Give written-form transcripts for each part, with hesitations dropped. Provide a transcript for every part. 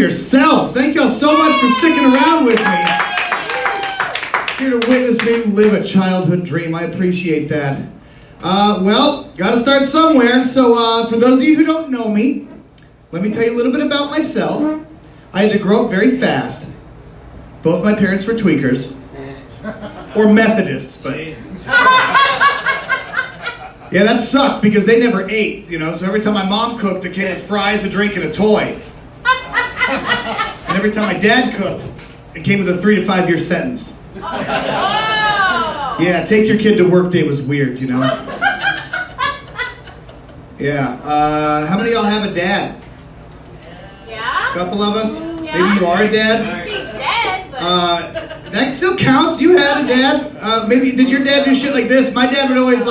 yourselves. Thank y'all so much for sticking around with me. Here to witness me live a childhood dream. I appreciate that. Well, gotta start somewhere. So for those of you who don't know me, let me tell you a little bit about myself. I had to grow up very fast. Both my parents were tweakers. Or Methodists, but... Yeah, that sucked because they never ate, you know, so every time my mom cooked, it came with fries, a drink, and a toy. And every time my dad cooked, it came with a 3 to 5 year sentence. Yeah, take your kid to work day was weird, you know. Yeah, how many of y'all have a dad? Yeah. A couple of us? Yeah. Maybe you are a dad? He's dead, but... That still counts. You had a dad. Maybe, did your dad do shit like this? My dad would always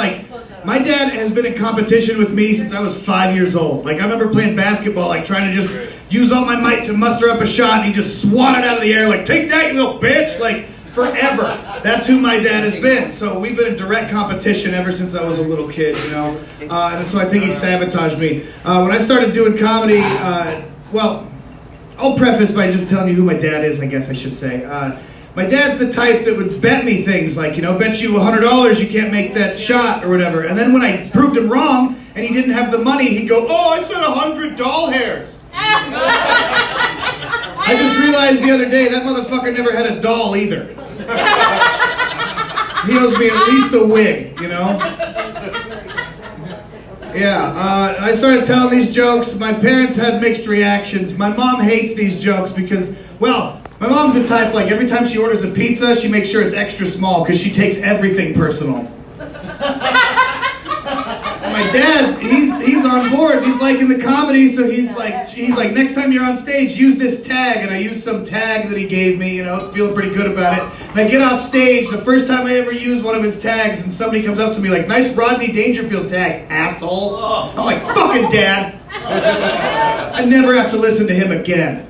my dad has been in competition with me since I was 5 years old. Like, I remember playing basketball, like, trying to just use all my might to muster up a shot, and he just swatted out of the air, like, take that, you little bitch, like, forever. That's who my dad has been. So we've been in direct competition ever since I was a little kid, you know. And so I think he sabotaged me. When I started doing comedy, well, I'll preface by just telling you who my dad is, I guess I should say. My dad's the type that would bet me things like, you know, bet you $100 you can't make that shot or whatever. And then when I proved him wrong and he didn't have the money, he'd go, oh, I said 100 doll hairs. I just realized the other day that motherfucker never had a doll either. He owes me at least a wig, you know? Yeah, I started telling these jokes. My parents had mixed reactions. My mom hates these jokes because, well, my mom's the type, like, every time she orders a pizza, she makes sure it's extra small because she takes everything personal. My dad, he's on board. He's like in the comedy, so he's like, next time you're on stage, use this tag. And I used some tag that he gave me, you know, feeling pretty good about it. And I get off stage, the first time I ever used one of his tags, and somebody comes up to me like, nice Rodney Dangerfield tag, asshole. I'm like, fucking Dad. I never have to listen to him again.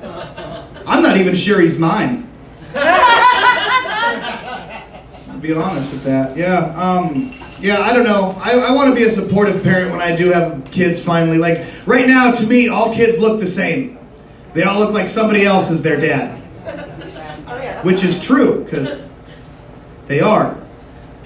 I'm not even sure he's mine. I'll be honest with that. Yeah, I don't know. I want to be a supportive parent when I do have kids finally. Like, right now, to me, all kids look the same. They all look like somebody else is their dad. Which is true, because they are.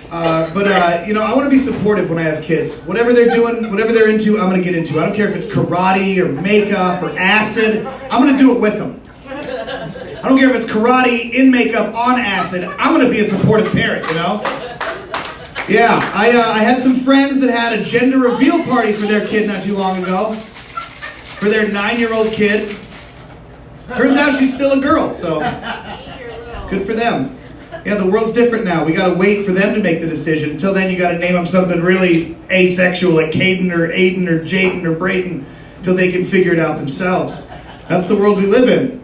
You know, I want to be supportive when I have kids. Whatever they're doing, whatever they're into, I'm going to get into. I don't care if it's karate or makeup or acid. I'm going to do it with them. I don't care if it's karate, in makeup, on acid. I'm going to be a supportive parent, you know? Yeah, I had some friends that had a gender reveal party for their kid not too long ago. For their 9-year-old kid. Turns out she's still a girl, so good for them. Yeah, the world's different now. We got to wait for them to make the decision. Until then, you got to name them something really asexual, like Caden or Aiden or Jaden or Brayden, until they can figure it out themselves. That's the world we live in.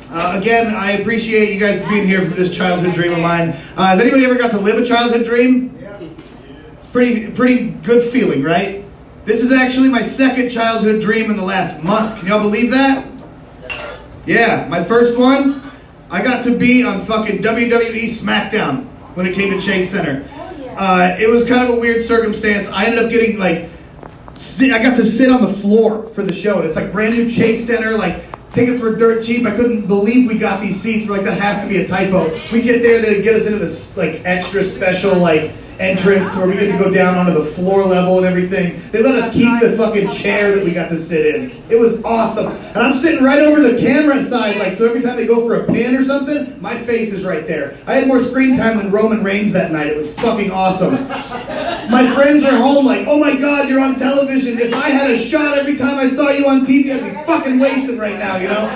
Again, I appreciate you guys being here for this childhood dream of mine. Has anybody ever got to live a childhood dream? It's pretty good feeling, right? This is actually my second childhood dream in the last month. Can y'all believe that? Yeah, my first one, I got to be on fucking WWE SmackDown when it came to Chase Center. It was kind of a weird circumstance. I ended up getting, like, I got to sit on the floor for the show. And it's like brand new Chase Center, like, tickets were dirt cheap. I couldn't believe we got these seats. We're like, that has to be a typo. We get there, they get us into this, like, extra special, like, entrance where we get to go down onto the floor level and everything. They let us keep the fucking chair that we got to sit in. It was awesome. And I'm sitting right over the camera side, like, so every time they go for a pin or something, my face is right there. I had more screen time than Roman Reigns that night. It was fucking awesome. My friends are home like, oh my God, you're on television. If I had a shot every time I saw you on TV, I'd be fucking wasted right now, you know?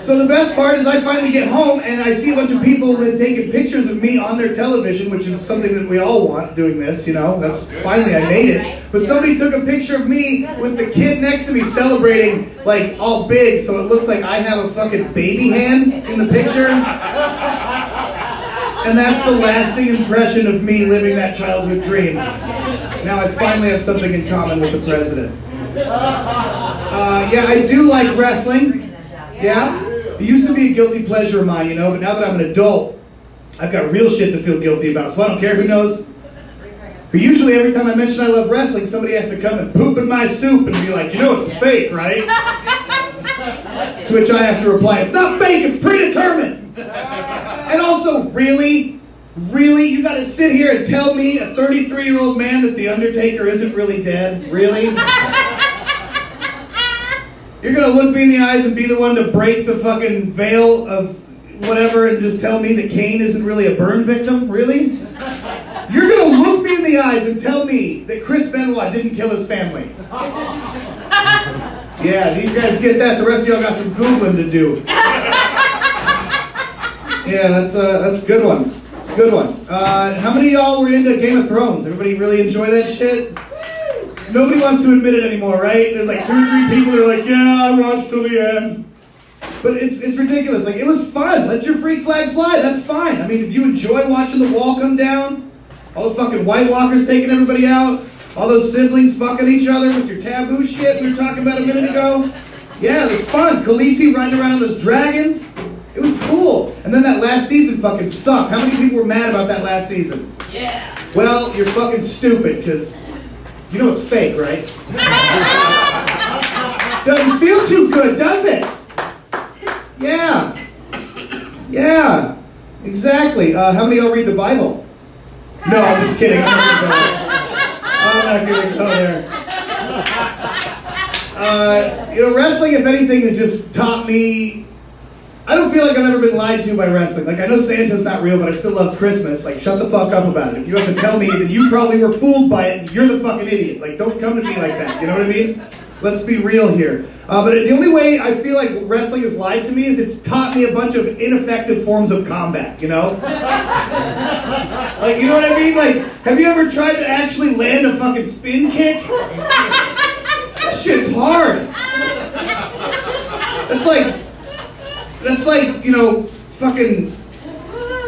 So the best part is I finally get home and I see a bunch of people that taking pictures of me on their television, which is something that we all want doing this, you know? That's finally I made it. But somebody took a picture of me with the kid next to me celebrating, like, all big, so it looks like I have a fucking baby hand in the picture. And that's the lasting impression of me living that childhood dream. Now I finally have something in common with the president. Yeah, I do like wrestling. Yeah? It used to be a guilty pleasure of mine, you know, but now that I'm an adult, I've got real shit to feel guilty about, so I don't care who knows. But usually every time I mention I love wrestling, somebody has to come and poop in my soup and be like, you know it's fake, right? To which I have to reply, it's not fake, it's predetermined. And also, really? Really? You gotta sit here and tell me, a 33-year-old man, that The Undertaker isn't really dead? Really? You're gonna look me in the eyes and be the one to break the fucking veil of whatever and just tell me that Kane isn't really a burn victim? Really? You're gonna look me in the eyes and tell me that Chris Benoit didn't kill his family? Yeah, these guys get that. The rest of y'all got some Googling to do. Yeah, that's a good one. It's a good one. How many of y'all were into Game of Thrones? Everybody really enjoy that shit? Nobody wants to admit it anymore, right? There's like 2 or 3 people that are like, yeah, I watched till the end. But it's ridiculous. Like, it was fun. Let your freak flag fly. That's fine. I mean, if you enjoy watching the wall come down, all the fucking White Walkers taking everybody out, all those siblings fucking each other with your taboo shit we were talking about a minute ago. Yeah, it was fun. Khaleesi riding around those dragons. It was cool. And then that last season fucking sucked. How many people were mad about that last season? Yeah. Well, you're fucking stupid, because you know it's fake, right? Doesn't feel too good, does it? Yeah. Yeah. Exactly. How many of y'all read the Bible? No, I'm just kidding. I'm not going to go there. Wrestling, if anything, has just taught me. I don't feel like I've ever been lied to by wrestling. Like, I know Santa's not real, but I still love Christmas. Like, shut the fuck up about it. If you have to tell me that you probably were fooled by it, you're the fucking idiot. Like, don't come to me like that. You know what I mean? Let's be real here. But the only way I feel like wrestling has lied to me is it's taught me a bunch of ineffective forms of combat, you know? Like, you know what I mean? Like, have you ever tried to actually land a fucking spin kick? That shit's hard. That's like, you know, fucking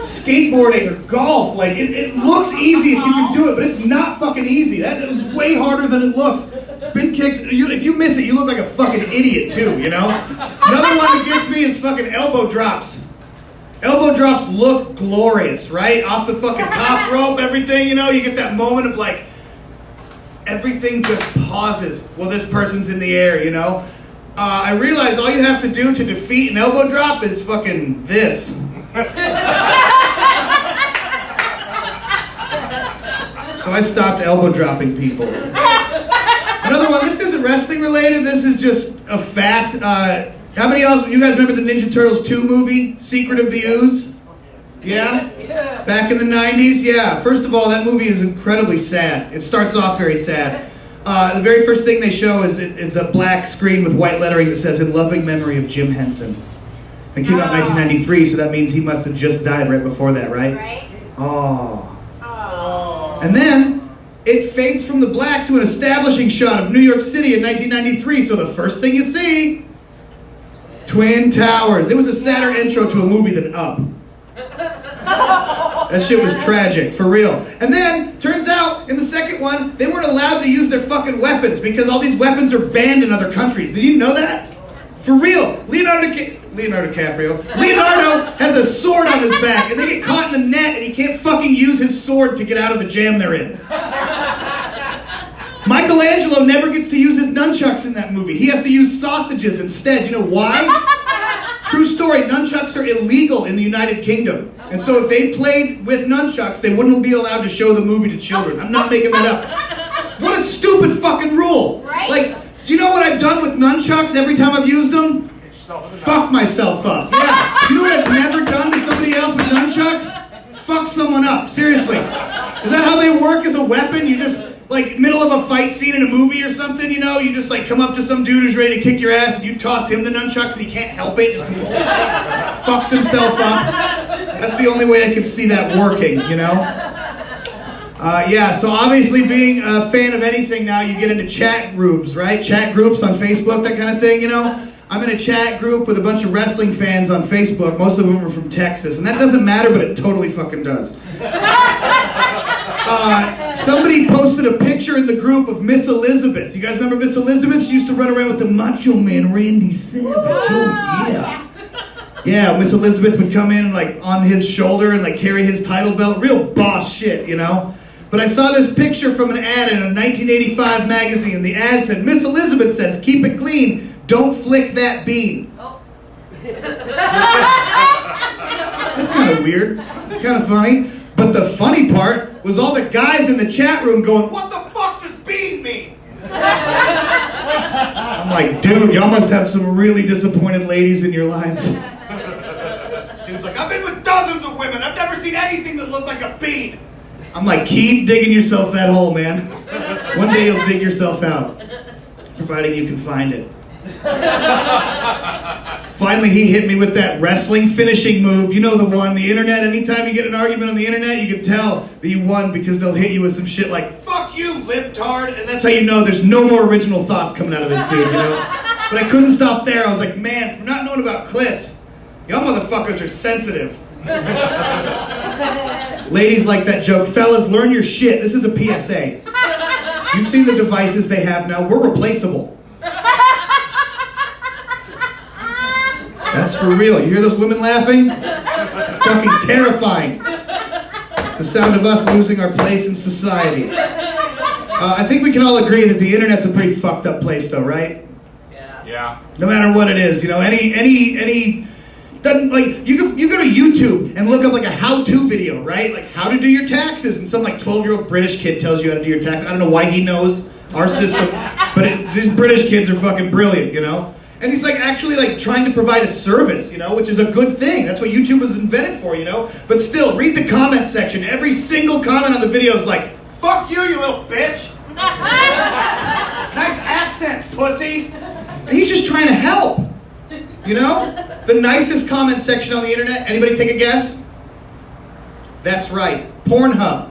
skateboarding or golf. Like, it looks easy if you can do it, but it's not fucking easy. That is way harder than it looks. Spin kicks, if you miss it, you look like a fucking idiot too, you know? Another one that gets me is fucking elbow drops. Elbow drops look glorious, right? Off the fucking top rope, everything, you know? You get that moment of like, everything just pauses while this person's in the air, you know? I realize all you have to do to defeat an elbow drop is fucking this. So I stopped elbow dropping people. Another one, this isn't wrestling related, this is just a fact. How many of you guys remember the Ninja Turtles 2 movie, Secret of the Ooze? Yeah? Back in the 90s? Yeah. First of all, that movie is incredibly sad. It starts off very sad. The very first thing they show is it's a black screen with white lettering that says, "In loving memory of Jim Henson." It came out in 1993, so that means he must have just died right before that, right? Right. Oh. And then it fades from the black to an establishing shot of New York City in 1993, so the first thing you see, Twin Towers. It was a sadder intro to a movie than Up. That shit was tragic, for real. And then, turns out, in the second one, they weren't allowed to use their fucking weapons because all these weapons are banned in other countries. Did you know that? For real. Leonardo DiCaprio. Leonardo has a sword on his back, and they get caught in a net, and he can't fucking use his sword to get out of the jam they're in. Michelangelo never gets to use his nunchucks in that movie. He has to use sausages instead. You know why? True story, nunchucks are illegal in the United Kingdom. And so if they played with nunchucks, they wouldn't be allowed to show the movie to children. I'm not making that up. What a stupid fucking rule. Right? Like, do you know what I've done with nunchucks every time I've used them? Fuck myself up. Yeah. You know what I've never done to somebody else with nunchucks? Fuck someone up. Seriously. Is that how they work as a weapon? You just, like, middle of a fight scene in a movie or something, you know? You just, like, come up to some dude who's ready to kick your ass and you toss him the nunchucks and he can't help it. Just fucks himself up. That's the only way I can see that working, you know? Yeah, so obviously being a fan of anything now, you get into chat groups, right? Chat groups on Facebook, that kind of thing, you know? I'm in a chat group with a bunch of wrestling fans on Facebook. Most of them are from Texas. And that doesn't matter, but it totally fucking does. Somebody posted a picture in the group of Miss Elizabeth. You guys remember Miss Elizabeth? She used to run around with the Macho Man Randy Savage. Oh, yeah. Yeah, Miss Elizabeth would come in like on his shoulder and like carry his title belt. Real boss shit, you know? But I saw this picture from an ad in a 1985 magazine. The ad said, Miss Elizabeth says, keep it clean. don't flick that bean. Oh. That's kind of weird. It's kind of funny. But the funny part was all the guys in the chat room going, what the fuck does bean mean? I'm like, dude, y'all must have some really disappointed ladies in your lives. This dude's like, I've been with dozens of women. I've never seen anything that looked like a bean. I'm like, keep digging yourself that hole, man. One day you'll dig yourself out, providing you can find it. Finally, he hit me with that wrestling finishing move. You know the one, the internet. Anytime you get an argument on the internet, you can tell that you won because they'll hit you with some shit like, fuck you, libtard. And that's how you know there's no more original thoughts coming out of this dude, you know? But I couldn't stop there. I was like, man, for not knowing about clits, y'all motherfuckers are sensitive. Ladies like that joke. Fellas, learn your shit. This is a PSA. You've seen the devices they have now. We're replaceable. That's for real. You hear those women laughing? It's fucking terrifying. The sound of us losing our place in society. I think we can all agree that the internet's a pretty fucked up place, though, right? Yeah. No matter what it is, you know, any doesn't, like, you go to YouTube and look up like a how-to video, right? Like how to do your taxes, and some like 12-year-old British kid tells you how to do your taxes. I don't know why he knows our system, but these British kids are fucking brilliant, you know? And he's like actually like trying to provide a service, you know, which is a good thing. That's what YouTube was invented for, you know? But still, read the comment section. Every single comment on the video is like, fuck you, you little bitch. Nice accent, pussy. And he's just trying to help, you know? The nicest comment section on the internet, anybody take a guess? That's right, Pornhub.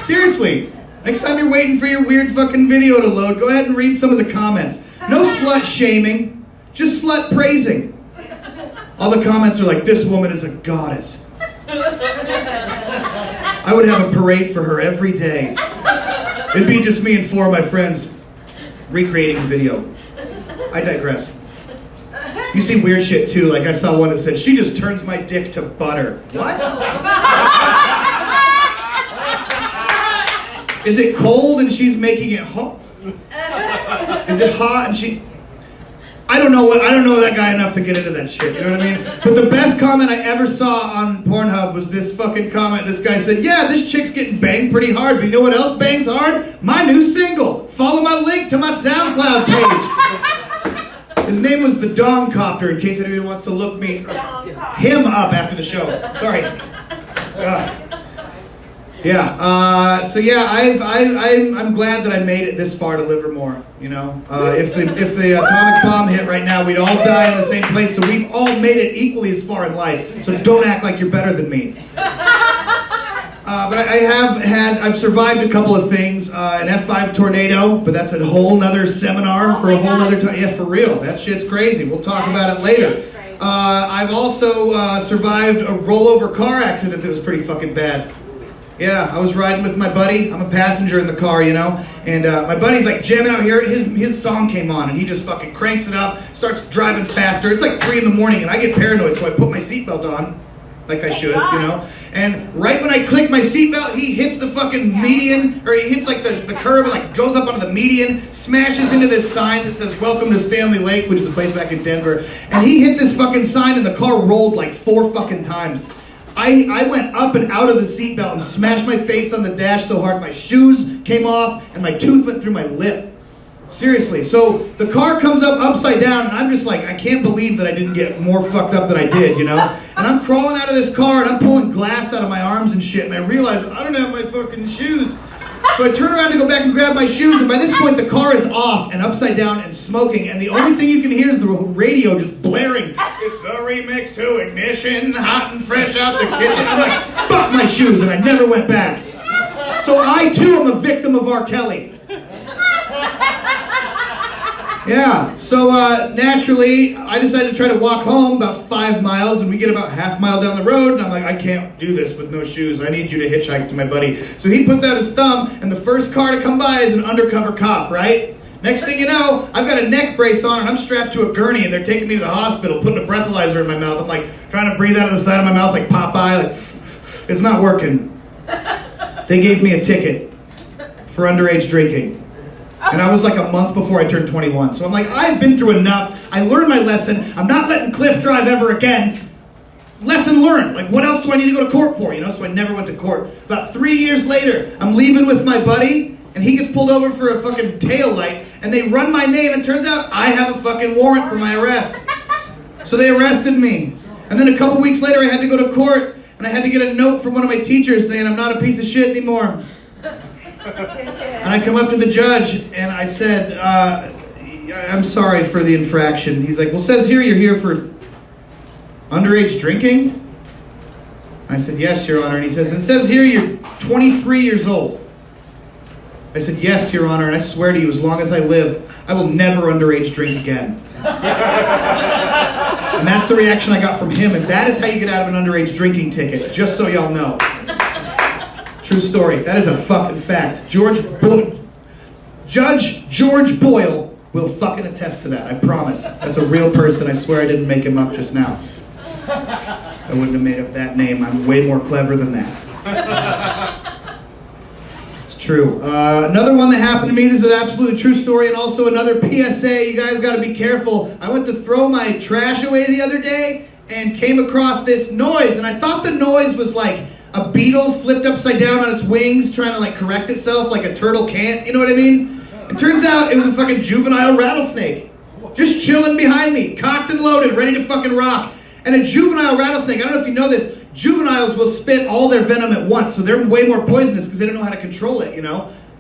Seriously, next time you're waiting for your weird fucking video to load, go ahead and read some of the comments. No slut shaming, just slut praising. All the comments are like, this woman is a goddess. I would have a parade for her every day. It'd be just me and 4 of my friends recreating the video. I digress. You see weird shit too, like I saw one that said, she just turns my dick to butter. What? Is it cold and she's making it hot? Is it hot and she... I don't know that guy enough to get into that shit, you know what I mean? But the best comment I ever saw on Pornhub was this fucking comment. This guy said, yeah, this chick's getting banged pretty hard, but you know what else bangs hard? My new single. Follow my link to my SoundCloud page. His name was the Dong Copter, in case anybody wants to look him up after the show. Sorry. So yeah, I'm glad that I made it this far to Livermore. You know, if the atomic bomb hit right now, we'd all die in the same place. So we've all made it equally as far in life. So don't act like you're better than me. But I've survived a couple of things. An F5 tornado, but that's a whole nother seminar for a whole nother time. Yeah, for real, that shit's crazy. We'll talk about it later. I've also survived a rollover car accident that was pretty fucking bad. Yeah, I was riding with my buddy. I'm a passenger in the car, you know, and my buddy's like jamming out here. His song came on, and he just fucking cranks it up, starts driving faster. It's like 3 in the morning, and I get paranoid, so I put my seatbelt on, like I should, you know. And right when I click my seatbelt, he hits the fucking median, or he hits like the curb and like goes up onto the median, smashes into this sign that says "Welcome to Stanley Lake," which is a place back in Denver. And he hit this fucking sign, and the car rolled like 4 fucking times. I went up and out of the seatbelt and smashed my face on the dash so hard my shoes came off and my tooth went through my lip. Seriously. So the car comes up upside down and I'm just like, I can't believe that I didn't get more fucked up than I did, you know? And I'm crawling out of this car and I'm pulling glass out of my arms and shit, and I realize I don't have my fucking shoes. So I turn around to go back and grab my shoes, and by this point the car is off and upside down and smoking, and the only thing you can hear is the radio just blaring. It's the remix to Ignition, hot and fresh out the kitchen. I'm like, fuck my shoes, and I never went back. So I too am a victim of R. Kelly. Yeah, so naturally, I decided to try to walk home about 5 miles, and we get about half mile down the road, and I'm like, I can't do this with no shoes. I need you to hitchhike to my buddy. So he puts out his thumb, and the first car to come by is an undercover cop, right? Next thing you know, I've got a neck brace on, and I'm strapped to a gurney, and they're taking me to the hospital, putting a breathalyzer in my mouth. I'm like, trying to breathe out of the side of my mouth like Popeye. Like, it's not working. They gave me a ticket for underage drinking. And I was like a month before I turned 21. So I'm like, I've been through enough. I learned my lesson. I'm not letting Cliff drive ever again. Lesson learned. Like, what else do I need to go to court for? So I never went to court. About 3 years later, I'm leaving with my buddy, and he gets pulled over for a fucking tail light, and they run my name, and turns out I have a fucking warrant for my arrest. So they arrested me. And then a couple weeks later, I had to go to court, and I had to get a note from one of my teachers saying I'm not a piece of shit anymore. And I come up to the judge, and I said, I'm sorry for the infraction. He's like, well, it says here you're here for underage drinking? And I said, yes, Your Honor. And he says, it says here you're 23 years old. I said, yes, Your Honor, and I swear to you, as long as I live, I will never underage drink again. And that's the reaction I got from him, and that is how you get out of an underage drinking ticket, just so y'all know. True story. That is a fucking fact. Judge George Boyle will fucking attest to that, I promise. That's a real person. I swear I didn't make him up just now. I wouldn't have made up that name. I'm way more clever than that. It's true. Another one that happened to me, this is an absolutely true story, and also another PSA. You guys got to be careful. I went to throw my trash away the other day and came across this noise, and I thought the noise was like a beetle flipped upside down on its wings trying to like correct itself like a turtle can't, you know what I mean? It turns out it was a fucking juvenile rattlesnake. Just chilling behind me, cocked and loaded, ready to fucking rock. And a juvenile rattlesnake, I don't know if you know this, juveniles will spit all their venom at once, so they're way more poisonous because they don't know how to control it,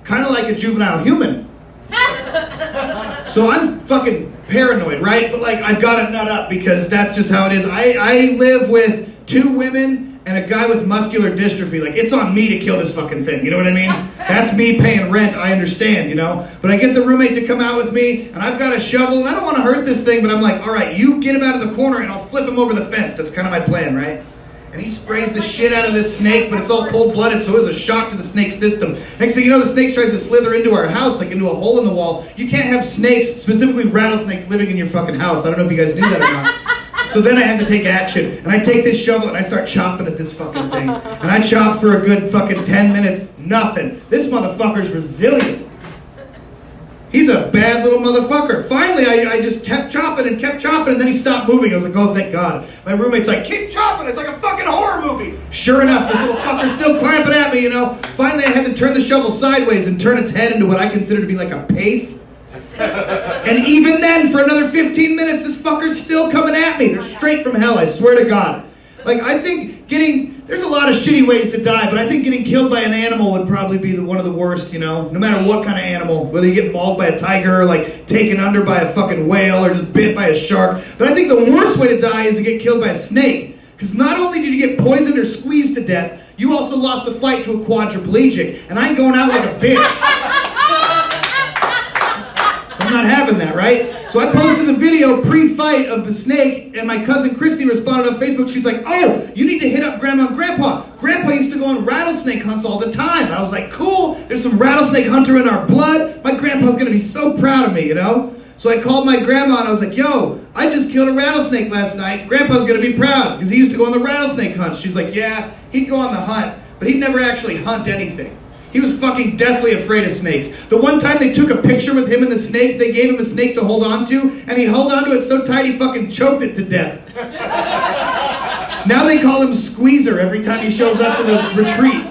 Kind of like a juvenile human. So I'm fucking paranoid, right? But like, I've got to nut up because that's just how it is. I live with 2 women and a guy with muscular dystrophy. Like, it's on me to kill this fucking thing, you know what I mean? That's me paying rent, I understand, But I get the roommate to come out with me, and I've got a shovel, and I don't want to hurt this thing, but I'm like, all right, you get him out of the corner, and I'll flip him over the fence. That's kind of my plan, right? And he sprays the shit out of this snake, but it's all cold-blooded, so it was a shock to the snake system. Next thing you know, the snake tries to slither into our house, like into a hole in the wall. You can't have snakes, specifically rattlesnakes, living in your fucking house. I don't know if you guys knew that or not. So then I had to take action, and I take this shovel and I start chopping at this fucking thing. And I chop for a good fucking 10 minutes, nothing. This motherfucker's resilient. He's a bad little motherfucker. Finally, I just kept chopping, and then he stopped moving. I was like, oh, thank God. My roommate's like, keep chopping, it's like a fucking horror movie. Sure enough, this little fucker's still clamping at me, Finally, I had to turn the shovel sideways and turn its head into what I consider to be like a paste. And even then, for another 15 minutes, this fucker's still coming at me. They're straight from hell, I swear to God. Like, I think there's a lot of shitty ways to die, but I think getting killed by an animal would probably be one of the worst, No matter what kind of animal. Whether you get mauled by a tiger, or like taken under by a fucking whale, or just bit by a shark. But I think the worst way to die is to get killed by a snake. Because not only did you get poisoned or squeezed to death, you also lost the fight to a quadriplegic. And I ain't going out like a bitch. I'm not having that, right? So I posted the video pre-fight of the snake, and my cousin Christy responded on Facebook. She's like, oh, you need to hit up Grandma and Grandpa. Grandpa used to go on rattlesnake hunts all the time. And I was like, cool, there's some rattlesnake hunter in our blood. My grandpa's going to be so proud of me, So I called my grandma, and I was like, yo, I just killed a rattlesnake last night. Grandpa's going to be proud, because he used to go on the rattlesnake hunt. She's like, yeah, he'd go on the hunt, but he'd never actually hunt anything. He was fucking deathly afraid of snakes. The one time they took a picture with him and the snake, they gave him a snake to hold on to, and he held on to it so tight he fucking choked it to death. Now they call him Squeezer every time he shows up to the retreat.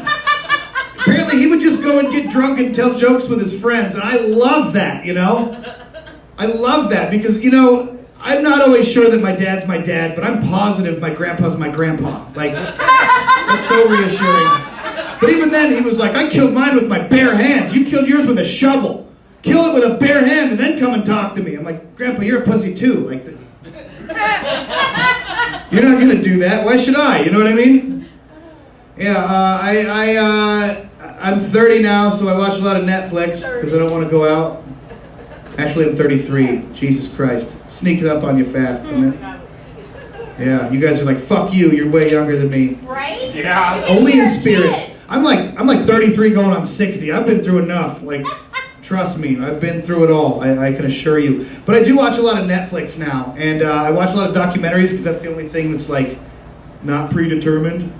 Apparently he would just go and get drunk and tell jokes with his friends, and I love that, I love that because, I'm not always sure that my dad's my dad, but I'm positive my grandpa's my grandpa. Like, that's so reassuring. But even then, he was like, I killed mine with my bare hands. You killed yours with a shovel. Kill it with a bare hand and then come and talk to me. I'm like, Grandpa, you're a pussy too. Like, you're not going to do that. Why should I? You know what I mean? Yeah, I'm 30 now, so I watch a lot of Netflix because I don't want to go out. Actually, I'm 33. Jesus Christ. Sneak it up on you fast. Yeah, you guys are like, fuck you. You're way younger than me. Right? Yeah. Only in spirit. I'm like 33 going on 60. I've been through enough. Like, trust me, I've been through it all. I can assure you. But I do watch a lot of Netflix now, and I watch a lot of documentaries because that's the only thing that's like not predetermined.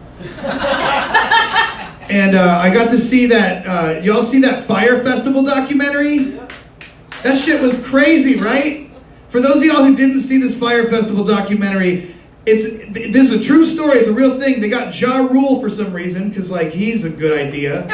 And I got to see that. Y'all see that Fire Festival documentary? That shit was crazy, right? For those of y'all who didn't see this Fire Festival documentary, this is a true story. It's a real thing. They got Ja Rule for some reason, because, like, he's a good idea.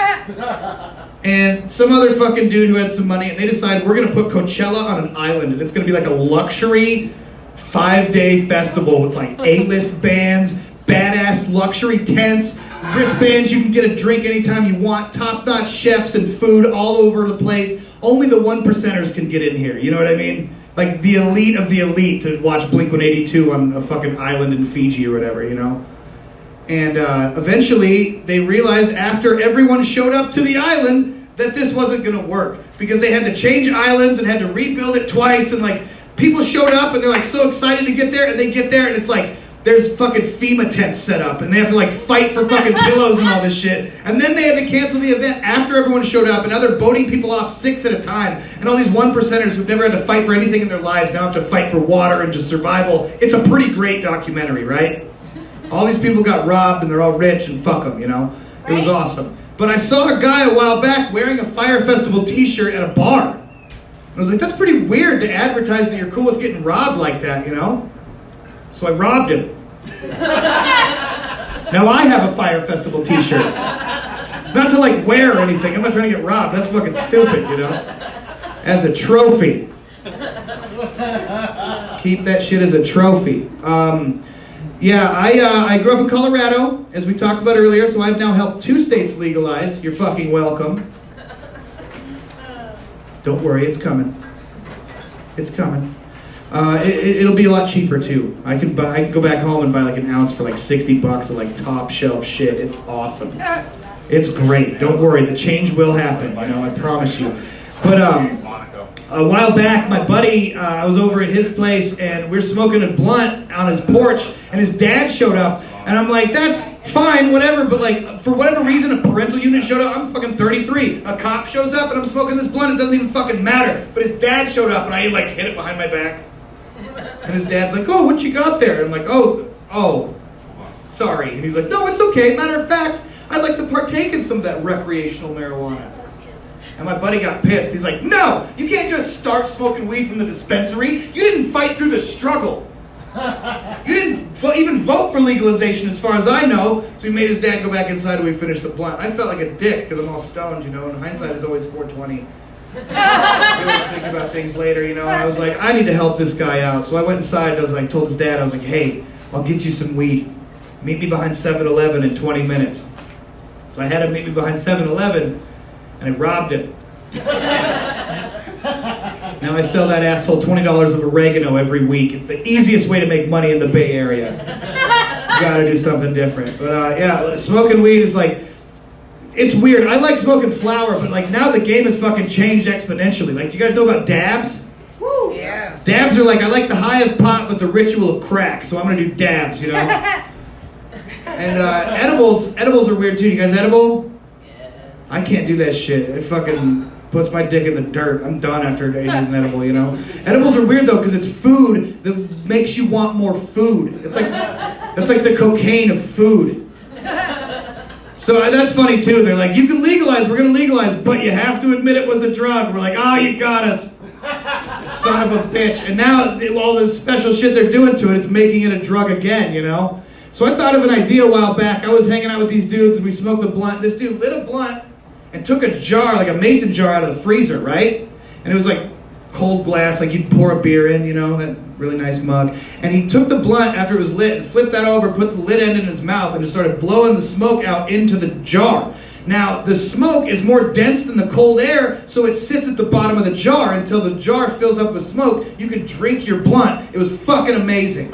And some other fucking dude who had some money, and they decided we're going to put Coachella on an island, and it's going to be like a luxury 5-day festival with, like, A-list bands, badass luxury tents, wristbands, you can get a drink anytime you want, top-notch chefs and food all over the place. Only the 1%ers can get in here, you know what I mean? Like the elite of the elite to watch Blink-182 on a fucking island in Fiji or whatever, you know? And eventually they realized after everyone showed up to the island that this wasn't gonna work, because they had to change islands and had to rebuild it twice, and like people showed up and they're like so excited to get there, and they get there and it's like there's fucking FEMA tents set up, and they have to like fight for fucking pillows and all this shit. And then they had to cancel the event after everyone showed up, and now they're boating people off 6 at a time. And all these 1%ers who've never had to fight for anything in their lives now have to fight for water and just survival. It's a pretty great documentary, right? All these people got robbed and they're all rich and fuck them, you know? It was awesome. But I saw a guy a while back wearing a Fire Festival t-shirt at a bar. And I was like, that's pretty weird to advertise that you're cool with getting robbed like that, you know? So I robbed him. Now I have a Fire Festival t-shirt. Not to like wear or anything. I'm not trying to get robbed. That's fucking stupid, you know? As a trophy. Keep that shit as a trophy. Yeah, I grew up in Colorado, as we talked about earlier, so I've now helped 2 states legalize. You're fucking welcome. Don't worry, it's coming. It's coming. It'll be a lot cheaper too. I can go back home and buy like an ounce for like $60 of like top shelf shit. It's awesome. It's great. Don't worry, the change will happen. You know, I promise you. But a while back, my buddy, I was over at his place and we were smoking a blunt on his porch, and his dad showed up, and I'm like, that's fine, whatever, but like, for whatever reason, a parental unit showed up. I'm fucking 33. A cop shows up and I'm smoking this blunt. It doesn't even fucking matter. But his dad showed up and I like hit it behind my back. And his dad's like, oh, what you got there? And I'm like, oh, sorry. And he's like, no, it's okay. Matter of fact, I'd like to partake in some of that recreational marijuana. And my buddy got pissed. He's like, no, you can't just start smoking weed from the dispensary. You didn't fight through the struggle. You didn't even vote for legalization as far as I know. So we made his dad go back inside and we finished the blunt. I felt like a dick because I'm all stoned, you know, and hindsight is always 420. I always think about things later, you know. And I was like, I need to help this guy out. So I went inside. Told his dad, I was like, hey, I'll get you some weed. Meet me behind 7-Eleven in 20 minutes. So I had him meet me behind 7-Eleven, and I robbed him. Now I sell that asshole $20 of oregano every week. It's the easiest way to make money in the Bay Area. You gotta do something different. But yeah, smoking weed is like, it's weird. I like smoking flower, but like now the game has fucking changed exponentially. Like, you guys know about dabs? Woo. Yeah. Dabs are like, I like the high of pot but the ritual of crack, so I'm gonna do dabs, you know? And edibles are weird too. You guys edible? Yeah. I can't do that shit. It fucking puts my dick in the dirt. I'm done after eating an edible, you know? Edibles are weird though, because it's food that makes you want more food. It's like, that's like the cocaine of food. So that's funny too. They're like, you can legalize, we're gonna legalize, but you have to admit it was a drug. We're like, oh, you got us. Son of a bitch. And now all the special shit they're doing to it, it's making it a drug again, you know? So I thought of an idea a while back. I was hanging out with these dudes and we smoked a blunt. This dude lit a blunt and took a jar, like a mason jar, out of the freezer, right? And it was like cold glass, like you'd pour a beer in, you know, that really nice mug. And he took the blunt after it was lit and flipped that over, put the lid end in his mouth, and just started blowing the smoke out into the jar. Now, the smoke is more dense than the cold air, so it sits at the bottom of the jar until the jar fills up with smoke. You can drink your blunt. It was fucking amazing.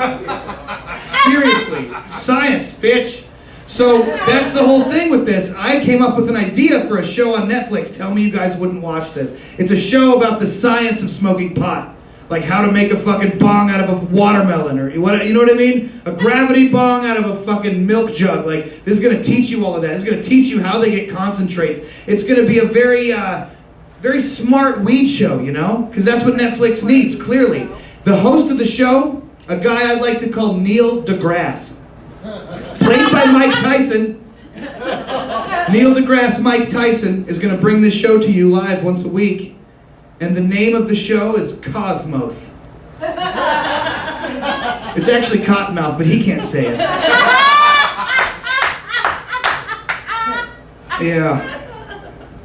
Seriously. Science, bitch. So that's the whole thing with this. I came up with an idea for a show on Netflix. Tell me you guys wouldn't watch this. It's a show about the science of smoking pot. Like how to make a fucking bong out of a watermelon, or what, you know what I mean? A gravity bong out of a fucking milk jug. Like, this is going to teach you all of that. It's going to teach you how they get concentrates. It's going to be a very, very smart weed show, you know? Because that's what Netflix needs, clearly. The host of the show, a guy I'd like to call Neil deGrasse. Played by Mike Tyson. Neil deGrasse Mike Tyson is going to bring this show to you live once a week. and the name of the show is Cosmos. It's actually Cottonmouth, but he can't say it.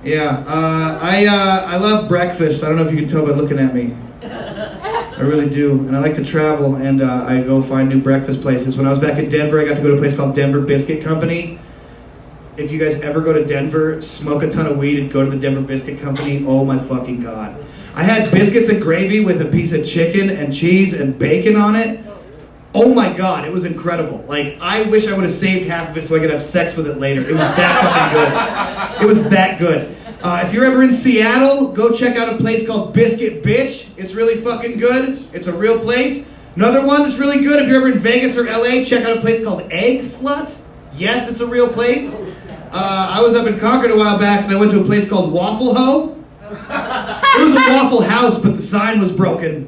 Yeah. I love breakfast. I don't know if you can tell by looking at me. I really do. And I like to travel, and I go find new breakfast places. When I was back in Denver, I got to go to a place called Denver Biscuit Company. If you guys ever go to Denver, smoke a ton of weed and go to the Denver Biscuit Company. Oh my fucking God. I had biscuits and gravy with a piece of chicken and cheese and bacon on it. Oh my God, it was incredible. Like, I wish I would have saved half of it so I could have sex with it later. It was that fucking good. It was that good. If you're ever in Seattle, go check out a place called Biscuit Bitch. It's really fucking good. It's a real place. Another one that's really good, if you're ever in Vegas or LA, check out a place called Egg Slut. Yes, it's a real place. I was up in Concord a while back, and I went to a place called Waffle Ho. It was a Waffle House, but the sign was broken.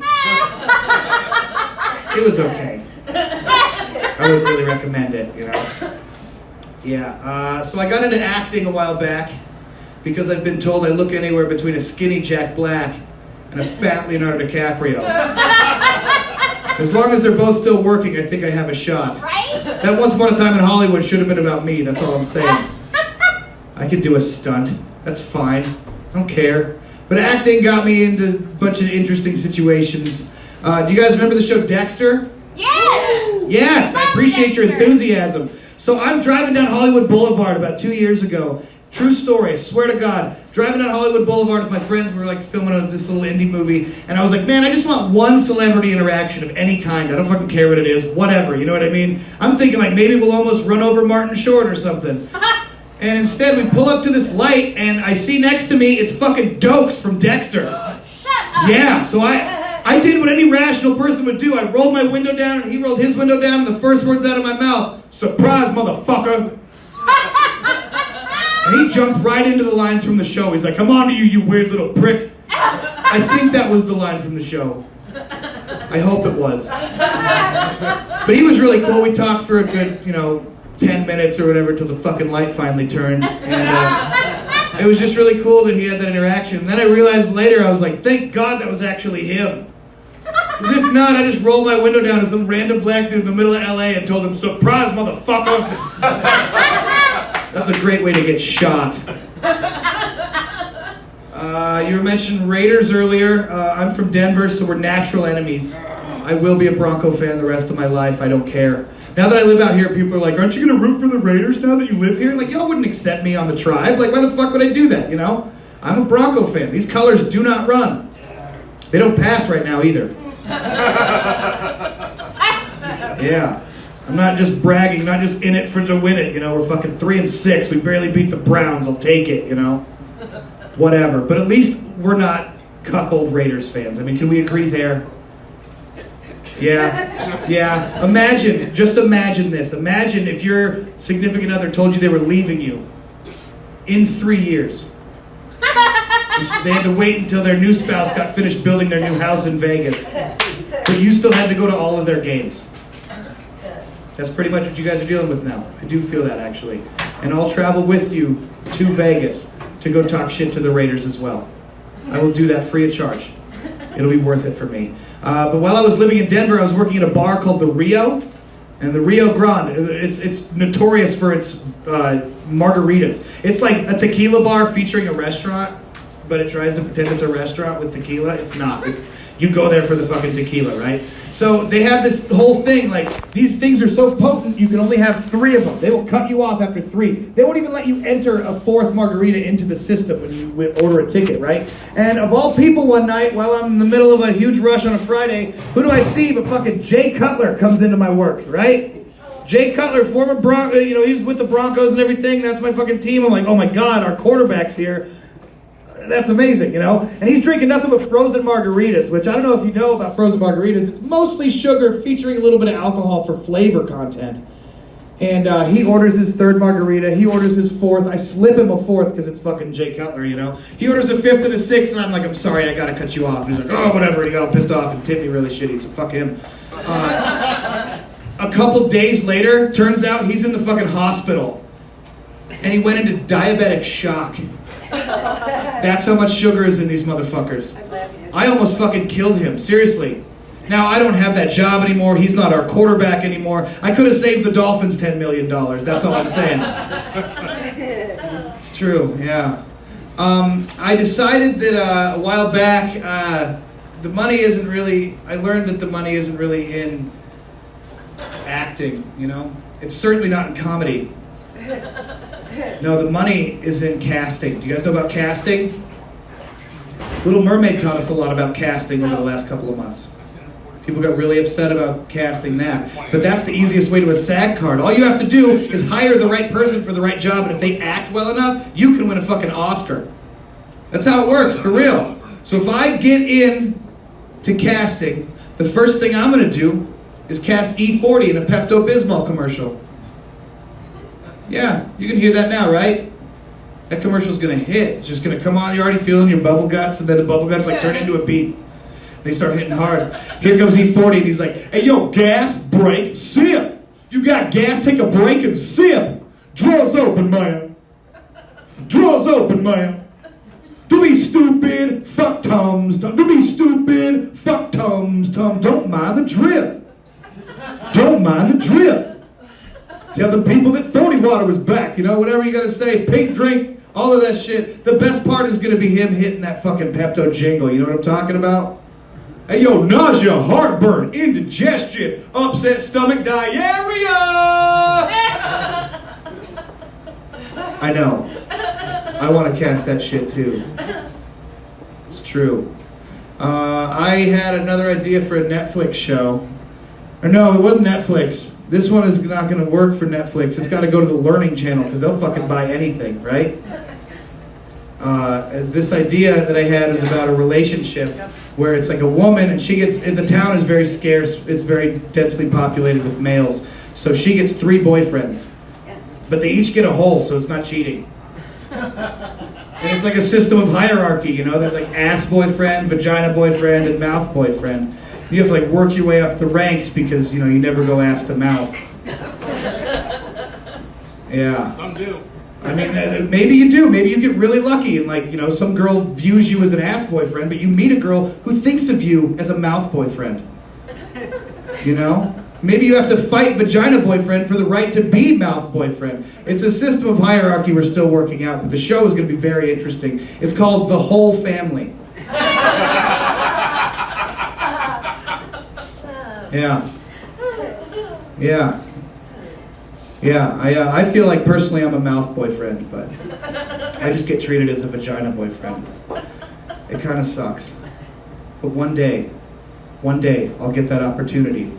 It was okay. I would really recommend it, you know. Yeah, so I got into acting a while back because I've been told I look anywhere between a skinny Jack Black and a fat Leonardo DiCaprio. As long as they're both still working, I think I have a shot. Right? That Once Upon a Time in Hollywood should have been about me, that's all I'm saying. I could do a stunt. That's fine. I don't care. But acting got me into a bunch of interesting situations. Do you guys remember the show Dexter? Yes! Yes, I appreciate your enthusiasm. So I'm driving down Hollywood Boulevard about 2 years ago. True story, I swear to God. Driving down Hollywood Boulevard with my friends, we were like filming this little indie movie, and I was like, man, I just want one celebrity interaction of any kind. I don't fucking care what it is, whatever, you know what I mean? I'm thinking like maybe we'll almost run over Martin Short or something. And instead we pull up to this light, and I see next to me, it's fucking Dokes from Dexter. Shut up! Yeah, so I did what any rational person would do. I rolled my window down, and he rolled his window down, and the first words out of my mouth, surprise, motherfucker. And he jumped right into the lines from the show. He's like, come on to you weird little prick. I think that was the line from the show. I hope it was. But he was really cool. We talked for a good, 10 minutes or whatever till the fucking light finally turned. And it was just really cool that he had that interaction. And then I realized later, I was like, thank God that was actually him. Because if not, I just rolled my window down to some random black dude in the middle of LA and told him, surprise, motherfucker. That's a great way to get shot. You mentioned Raiders earlier. I'm from Denver, so we're natural enemies. I will be a Bronco fan the rest of my life. I don't care. Now that I live out here, people are like, aren't you going to root for the Raiders now that you live here? Like, y'all wouldn't accept me on the tribe. Like, why the fuck would I do that, I'm a Bronco fan. These colors do not run. They don't pass right now either. Yeah. I'm not just bragging, not just in it to win it, we're fucking 3-6. We barely beat the Browns. I'll take it, Whatever. But at least we're not cuckold Raiders fans. I mean, can we agree there? Yeah. Just imagine this. Imagine if your significant other told you they were leaving you in 3 years. They had to wait until their new spouse got finished building their new house in Vegas. But you still had to go to all of their games. That's pretty much what you guys are dealing with now. I do feel that, actually. And I'll travel with you to Vegas to go talk shit to the Raiders as well. I will do that free of charge. It'll be worth it for me. But while I was living in Denver, I was working at a bar called the Rio. And the Rio Grande, it's notorious for its margaritas. It's like a tequila bar featuring a restaurant, but it tries to pretend it's a restaurant with tequila. It's not. You go there for the fucking tequila, right? So they have this whole thing, like, these things are so potent, you can only have 3 of them. They will cut you off after 3. They won't even let you enter a 4th margarita into the system when you order a ticket, right? And of all people one night, while I'm in the middle of a huge rush on a Friday, who do I see but fucking Jay Cutler comes into my work, right? Jay Cutler, former Bronco, he's with the Broncos and everything. That's my fucking team. I'm like, oh my God, our quarterback's here. That's amazing, And he's drinking nothing but frozen margaritas, which I don't know if you know about frozen margaritas. It's mostly sugar featuring a little bit of alcohol for flavor content. And he orders his 3rd margarita. He orders his 4th. I slip him a 4th because it's fucking Jay Cutler, He orders a 5th and a 6th, and I'm like, I'm sorry, I got to cut you off. And he's like, oh, whatever. And he got all pissed off and tipped me really shitty, so fuck him. A couple days later, turns out he's in the fucking hospital. And he went into diabetic shock. That's how much sugar is in these motherfuckers. I almost fucking killed him, seriously. Now, I don't have that job anymore. He's not our quarterback anymore. I could have saved the Dolphins $10 million. That's all I'm saying. It's true, yeah. I decided that a while back, the money isn't really, I learned that the money isn't really in acting, you know? It's certainly not in comedy. No, the money is in casting. Do you guys know about casting? Little Mermaid taught us a lot about casting over the last couple of months. People got really upset about casting that. But that's the easiest way to a SAG card. All you have to do is hire the right person for the right job, and if they act well enough, you can win a fucking Oscar. That's how it works, for real. So if I get in to casting, the first thing I'm going to do is cast E40 in a Pepto-Bismol commercial. Yeah, you can hear that now, right? That commercial's going to hit. It's just going to come on. You're already feeling your bubble guts, and then the bubble guts like turn into a beat. They start hitting hard. Here comes E40, and he's like, hey, yo, gas, break, sip. You got gas, take a break and sip. Drawers open, man. Drawers open, man. Don't be stupid, fuck Tums. Don't be stupid, fuck Tums. Tom, don't mind the drip. Don't mind the drip. Tell the people that 40 water was back, you know, whatever you gotta say, pink drink, all of that shit. The best part is gonna be him hitting that fucking Pepto jingle, you know what I'm talking about? Hey, yo, nausea, heartburn, indigestion, upset stomach, diarrhea! I know. I want to cast that shit too. It's true. I had another idea for a Netflix show. Or no, it wasn't Netflix. This one is not going to work for Netflix. It's got to go to the Learning Channel because they'll fucking buy anything, right? This idea that I had is about a relationship where it's like a woman and she gets, the town is very scarce, it's very densely populated with males, so she gets 3 boyfriends, but they each get a hole, so it's not cheating. And it's like a system of hierarchy, you know, there's like ass boyfriend, vagina boyfriend, and mouth boyfriend. You have to like work your way up the ranks because, you know, you never go ass to mouth. Yeah. Some do. I mean, maybe you do. Maybe you get really lucky and, like, you know, some girl views you as an ass boyfriend, but you meet a girl who thinks of you as a mouth boyfriend. You know? Maybe you have to fight vagina boyfriend for the right to be mouth boyfriend. It's a system of hierarchy we're still working out, but the show is going to be very interesting. It's called The Whole Family. Yeah. Yeah. Yeah, I feel like personally I'm a mouth boyfriend, but I just get treated as a vagina boyfriend. It kind of sucks. But one day I'll get that opportunity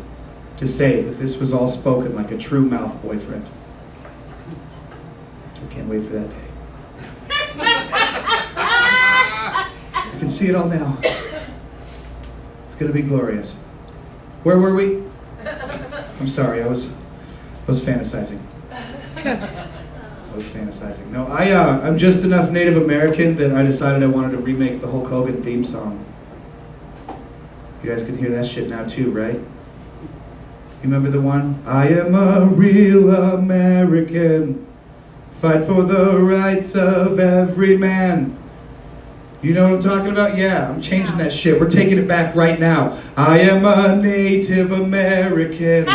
to say that this was all spoken like a true mouth boyfriend. I can't wait for that day. I can see it all now. It's going to be glorious. Where were we? I'm sorry, I was fantasizing. No, I'm just enough Native American that I decided I wanted to remake the Hulk Hogan theme song. You guys can hear that shit now too, right? You remember the one? I am a real American. Fight for the rights of every man. You know what I'm talking about? Yeah, I'm changing that shit. We're taking it back right now. I am a Native American.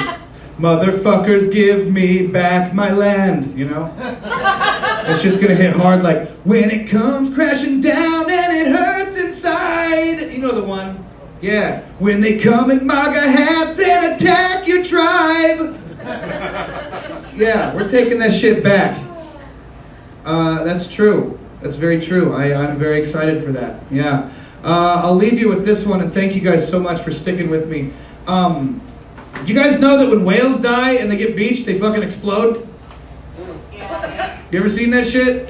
Motherfuckers, give me back my land, you know? That shit's gonna hit hard like, when it comes crashing down and it hurts inside. You know the one? Yeah. When they come in MAGA hats and attack your tribe. Yeah, we're taking that shit back. That's true. That's very true. I'm very excited for that. Yeah. I'll leave you with this one, and thank you guys so much for sticking with me. You guys know that when whales die and they get beached, they fucking explode? Yeah. You ever seen that shit?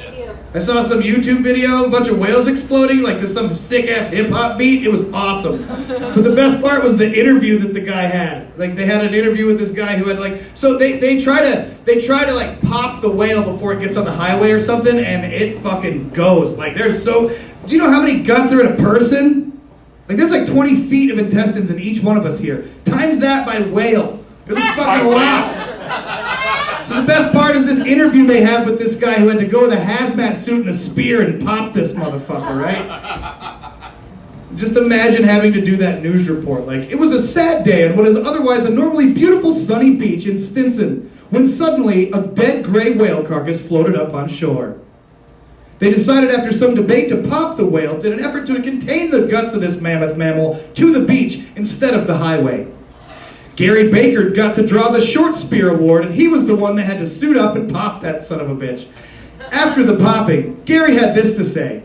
I saw some YouTube video, a bunch of whales exploding, like to some sick-ass hip-hop beat. It was awesome. But the best part was the interview that the guy had. Like, they had an interview with this guy who had, like... So they try to, like, pop the whale before it gets on the highway or something, and it fucking goes. Like, there's so... Do you know how many guts are in a person? Like, there's like 20 feet of intestines in each one of us here. Times that by whale. There's a fucking lot. So the best part is this interview they have with this guy who had to go with a hazmat suit and a spear and pop this motherfucker, right? Just imagine having to do that news report. Like, it was a sad day on what is otherwise a normally beautiful sunny beach in Stinson, when suddenly a dead gray whale carcass floated up on shore. They decided after some debate to pop the whale in an effort to contain the guts of this mammoth mammal to the beach instead of the highway. Gary Baker got to draw the Short Spear Award, and he was the one that had to suit up and pop that son of a bitch. After the popping, Gary had this to say.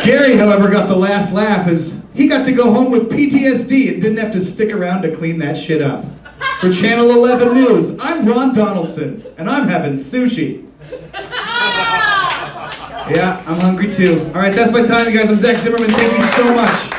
Gary, however, got the last laugh as he got to go home with PTSD and didn't have to stick around to clean that shit up. For Channel 11 News, I'm Ron Donaldson, and I'm having sushi. Yeah, I'm hungry too. All right, that's my time, you guys. I'm Zack Zimmerman. Thank you so much.